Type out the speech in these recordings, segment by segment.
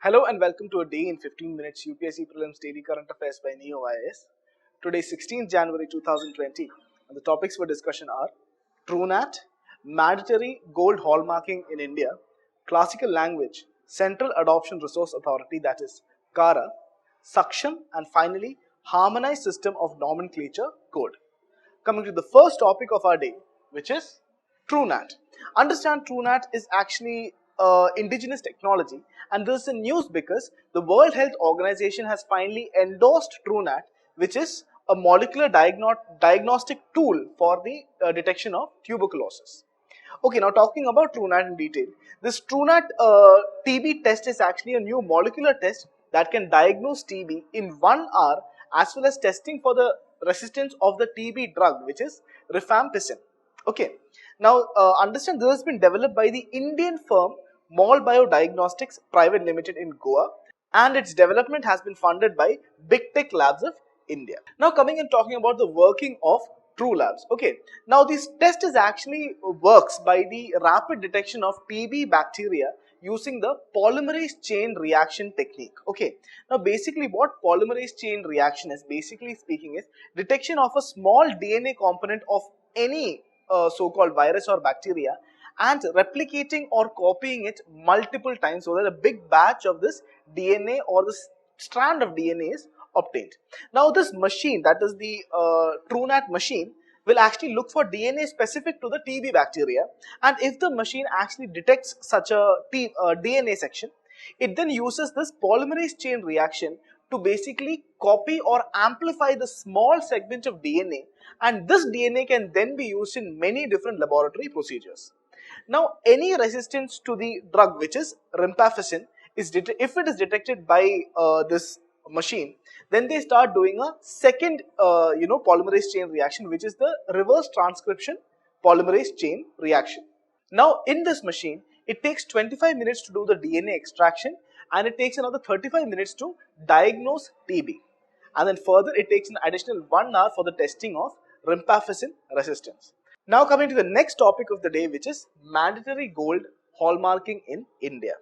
Hello and welcome to a day in 15 minutes UPSC Prelims Daily Current Affairs by Ekam IAS. Today is 16th January 2020 and the topics for discussion are TrueNAT, mandatory gold hallmarking in India, classical language, Central Adoption Resource Authority that is CARA, Saksham and finally harmonized system of nomenclature code. Coming to the first topic of our day, which is TrueNAT. Understand TrueNAT is actually indigenous technology, and this is in news because the World Health Organization has finally endorsed TrueNAT, which is a molecular diagnostic tool for the detection of tuberculosis. Okay, now talking about TrueNAT in detail, this TrueNAT TB test is actually a new molecular test that can diagnose TB in 1 hour, as well as testing for the resistance of the TB drug, which is rifampicin. Okay, now understand this has been developed by the Indian firm Mall Biodiagnostics Private Limited in Goa, and its development has been funded by Big Tech Labs of India. Now coming and talking about the working of True Labs. Okay, now this test is actually works by the rapid detection of TB bacteria using the polymerase chain reaction technique. Okay, now basically what polymerase chain reaction is basically speaking is detection of a small DNA component of any so-called virus or bacteria and replicating or copying it multiple times so that a big batch of this DNA or this strand of DNA is obtained. Now this machine, that is the TrueNAT machine, will actually look for DNA specific to the TB bacteria, and if the machine actually detects such a DNA section, it then uses this polymerase chain reaction to basically copy or amplify the small segment of DNA, and this DNA can then be used in many different laboratory procedures. Now any resistance to the drug, which is rifampicin, if it is detected by this machine, then they start doing a second polymerase chain reaction, which is the reverse transcription polymerase chain reaction. Now in this machine, it takes 25 minutes to do the DNA extraction, and it takes another 35 minutes to diagnose TB, and then further it takes an additional 1 hour for the testing of rifampicin resistance. Now coming to the next topic of the day, which is mandatory gold hallmarking in India.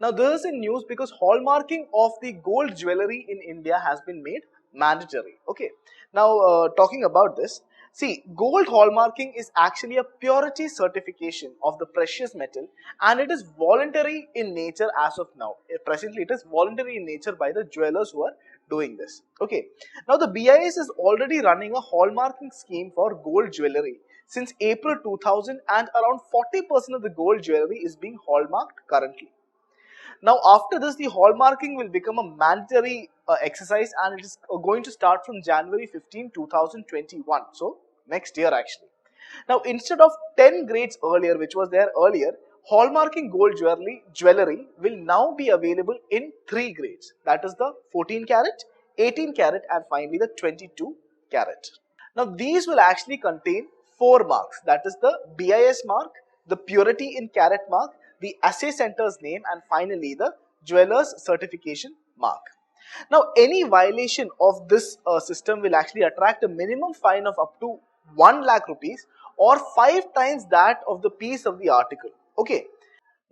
Now this is in news because hallmarking of the gold jewelry in India has been made mandatory. Okay. Now talking about this, see, gold hallmarking is actually a purity certification of the precious metal, and it is voluntary in nature as of now. Presently it is voluntary in nature by the jewelers who are doing this. Okay. Now the BIS is already running a hallmarking scheme for gold jewelry since April 2000, and around 40% of the gold jewelry is being hallmarked currently. Now after this, the hallmarking will become a mandatory exercise, and it is going to start from January 15, 2021. So next year actually. Now instead of 10 grades earlier, which was there earlier, hallmarking gold jewelry will now be available in 3 grades. That is the 14 karat, 18 karat and finally the 22 karat. Now these will actually contain 4 marks. That is the BIS mark, the purity in carat mark, the assay center's name, and finally the jeweler's certification mark. Now any violation of this system will actually attract a minimum fine of up to 1 lakh rupees or 5 times that of the piece of the article. Okay.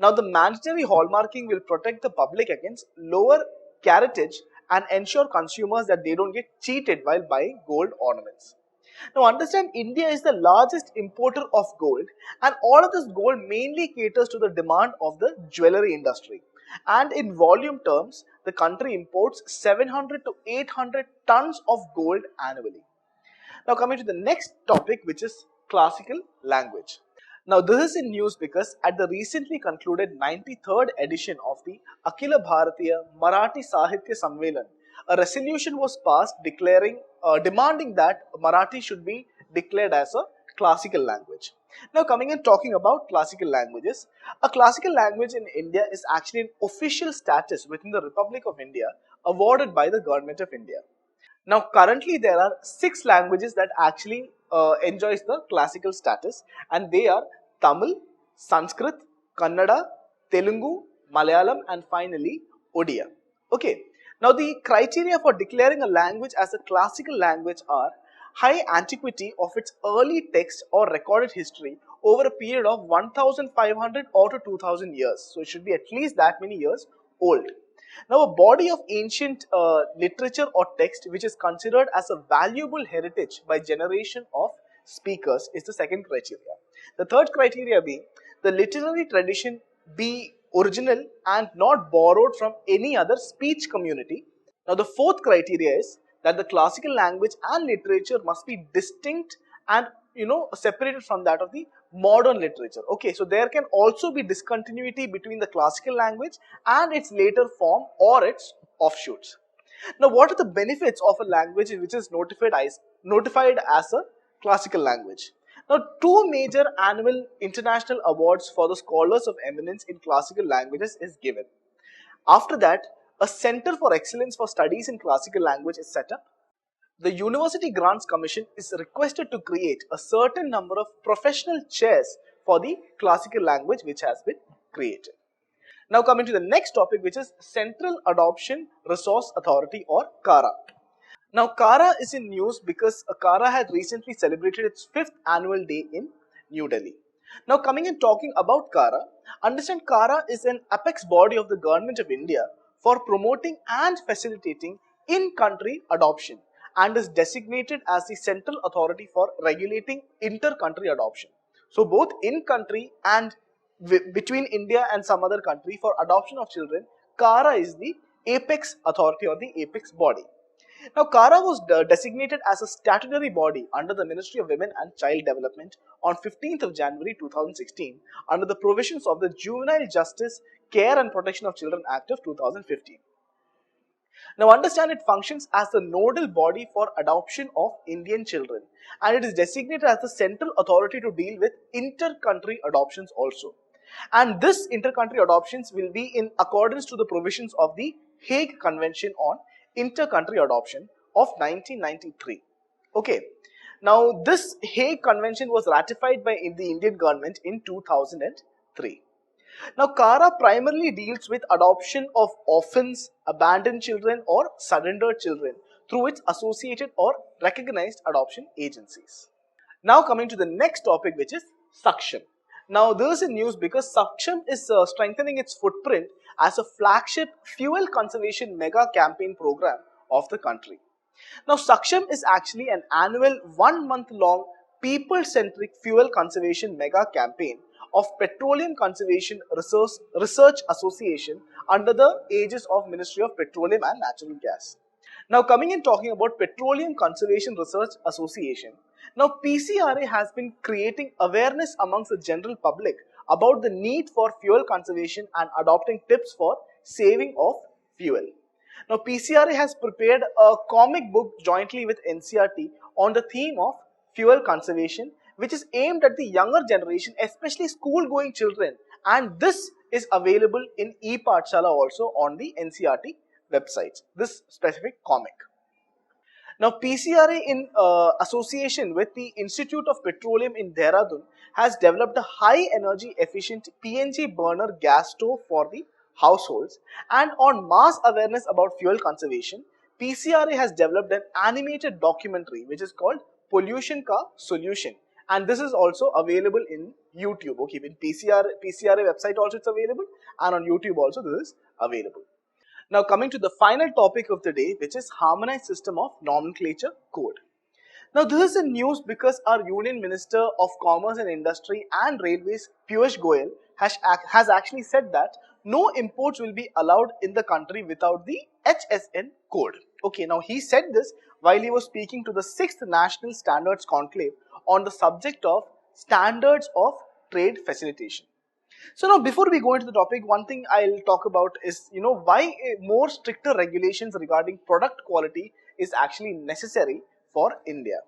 Now the mandatory hallmarking will protect the public against lower caratage and ensure consumers that they don't get cheated while buying gold ornaments. Now understand, India is the largest importer of gold, and all of this gold mainly caters to the demand of the jewelry industry. And in volume terms, the country imports 700 to 800 tons of gold annually. Now coming to the next topic, which is classical language. Now this is in news because at the recently concluded 93rd edition of the Akhila Bharatiya Marathi Sahitya Sammelan, a resolution was passed demanding that Marathi should be declared as a classical language. Now coming and talking about classical languages, a classical language in India is actually an official status within the Republic of India awarded by the Government of India. Now currently there are 6 languages that actually enjoys the classical status, and they are Tamil, Sanskrit, Kannada, Telugu, Malayalam and finally Odia. Okay. Now the criteria for declaring a language as a classical language are high antiquity of its early text or recorded history over a period of 1500 or to 2000 years. So it should be at least that many years old. Now, a body of ancient literature or text which is considered as a valuable heritage by generation of speakers is the second criteria. The third criteria being the literary tradition be original and not borrowed from any other speech community. Now, the fourth criteria is that the classical language and literature must be distinct and separated from that of the modern literature. Okay, so there can also be discontinuity between the classical language and its later form or its offshoots. Now, what are the benefits of a language which is notified as a classical language? Now, two major annual international awards for the scholars of eminence in classical languages is given. After that, a Center for Excellence for Studies in Classical Language is set up. The University Grants Commission is requested to create a certain number of professional chairs for the classical language which has been created. Now coming to the next topic, which is Central Adoption Resource Authority or CARA. Now CARA is in news because CARA had recently celebrated its 5th annual day in New Delhi. Now coming and talking about CARA, understand CARA is an apex body of the Government of India for promoting and facilitating in-country adoption and is designated as the central authority for regulating inter-country adoption. So both in-country and between India and some other country for adoption of children, CARA is the apex authority or the apex body. Now, CARA was designated as a statutory body under the Ministry of Women and Child Development on 15th of January 2016 under the provisions of the Juvenile Justice, Care and Protection of Children Act of 2015. Now understand, it functions as the nodal body for adoption of Indian children and it is designated as the central authority to deal with inter-country adoptions also. And this inter-country adoptions will be in accordance to the provisions of the Hague Convention on Inter-Country Adoption of 1993. Okay. Now this Hague Convention was ratified by the Indian government in 2003. Now, CARA primarily deals with adoption of orphans, abandoned children or surrendered children through its associated or recognized adoption agencies. Now coming to the next topic, which is Saksham. Now there is a news because Saksham is strengthening its footprint as a flagship fuel conservation mega campaign program of the country. Now Saksham is actually an annual 1-month long people-centric fuel conservation mega campaign of Petroleum Conservation Research Association under the aegis of Ministry of Petroleum and Natural Gas. Now coming and talking about Petroleum Conservation Research Association. Now PCRA has been creating awareness amongst the general public about the need for fuel conservation and adopting tips for saving of fuel. Now PCRA has prepared a comic book jointly with NCRT on the theme of fuel conservation, which is aimed at the younger generation, especially school-going children, and this is available in e-Pathshala also on the NCRT websites, this specific comic. Now PCRA in association with the Institute of Petroleum in Dehradun has developed a high energy efficient PNG burner gas stove for the households, and on mass awareness about fuel conservation, PCRA has developed an animated documentary which is called Pollution Ka Solution, and this is also available in YouTube. Okay, in PCRA website also it's available, and on YouTube also this is available. Now coming to the final topic of the day, which is harmonized system of nomenclature code. Now this is a news because our Union Minister of Commerce and Industry and Railways, Piyush Goyal, has actually said that no imports will be allowed in the country without the HSN code. Okay, now he said this while he was speaking to the 6th National Standards Conclave on the subject of standards of trade facilitation. So now before we go into the topic, one thing I'll talk about is, why more stricter regulations regarding product quality is actually necessary for India.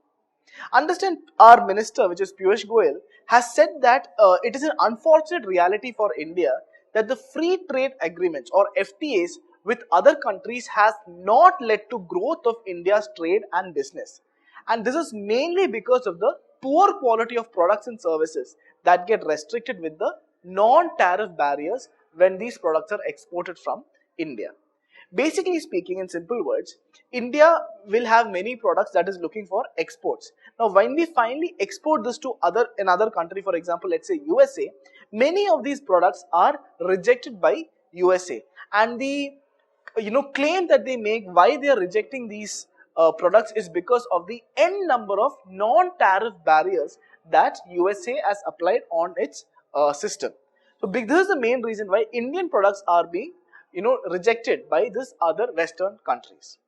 Understand, our minister, which is Piyush Goyal, has said that it is an unfortunate reality for India that the free trade agreements or FTAs with other countries has not led to growth of India's trade and business. And this is mainly because of the poor quality of products and services that get restricted with the non-tariff barriers when these products are exported from India. Basically speaking, in simple words, India will have many products that is looking for exports. Now, when we finally export this to another country, for example, let's say USA, many of these products are rejected by USA, and the claim that they make why they are rejecting these products is because of the n number of non-tariff barriers that USA has applied on its system. So this is the main reason why Indian products are being rejected by these other Western countries.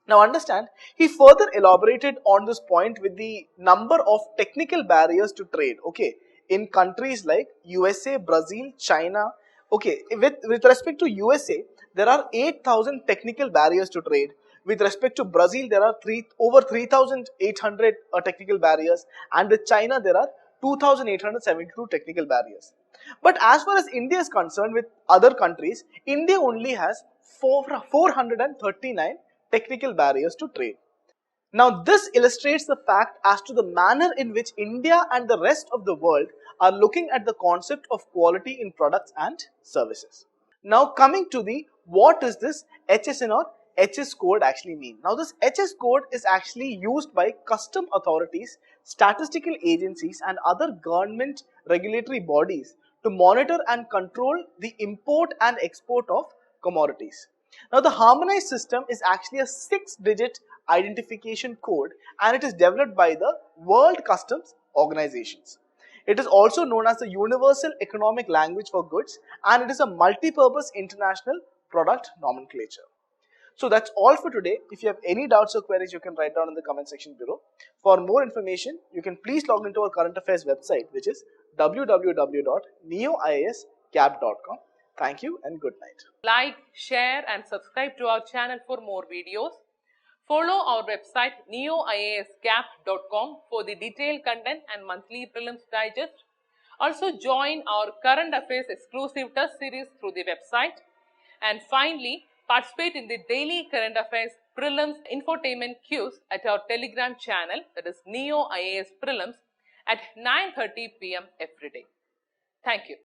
Now understand, he further elaborated on this point with the number of technical barriers to trade, okay, in countries like USA, Brazil, China. Okay, with respect to USA, there are 8,000 technical barriers to trade. With respect to Brazil, there are over 3,800 technical barriers, and with China, there are 2,872 technical barriers. But as far as India is concerned, with other countries, India only has 439 technical barriers to trade. Now, this illustrates the fact as to the manner in which India and the rest of the world are looking at the concept of quality in products and services. Now, coming to the what is this HSN or HS code actually mean? Now, this HS code is actually used by custom authorities, statistical agencies, and other government regulatory bodies to monitor and control the import and export of commodities. Now, the harmonized system is actually a 6-digit identification code, and it is developed by the World Customs Organizations. It is also known as the Universal Economic Language for Goods, and it is a multi-purpose international product nomenclature. So that's all for today. If you have any doubts or queries, you can write down in the comment section below. For more information, you can please log into our current affairs website, which is www.neoiascap.com. Thank you and good night. Like, share and subscribe to our channel for more videos. Follow our website neoiascap.com for the detailed content and monthly prelims digest. Also join our current affairs exclusive test series through the website. And finally, participate in the daily current affairs prelims infotainment quiz at our Telegram channel, that is Neo IAS Prelims, at 9:30 p.m. every day. Thank you.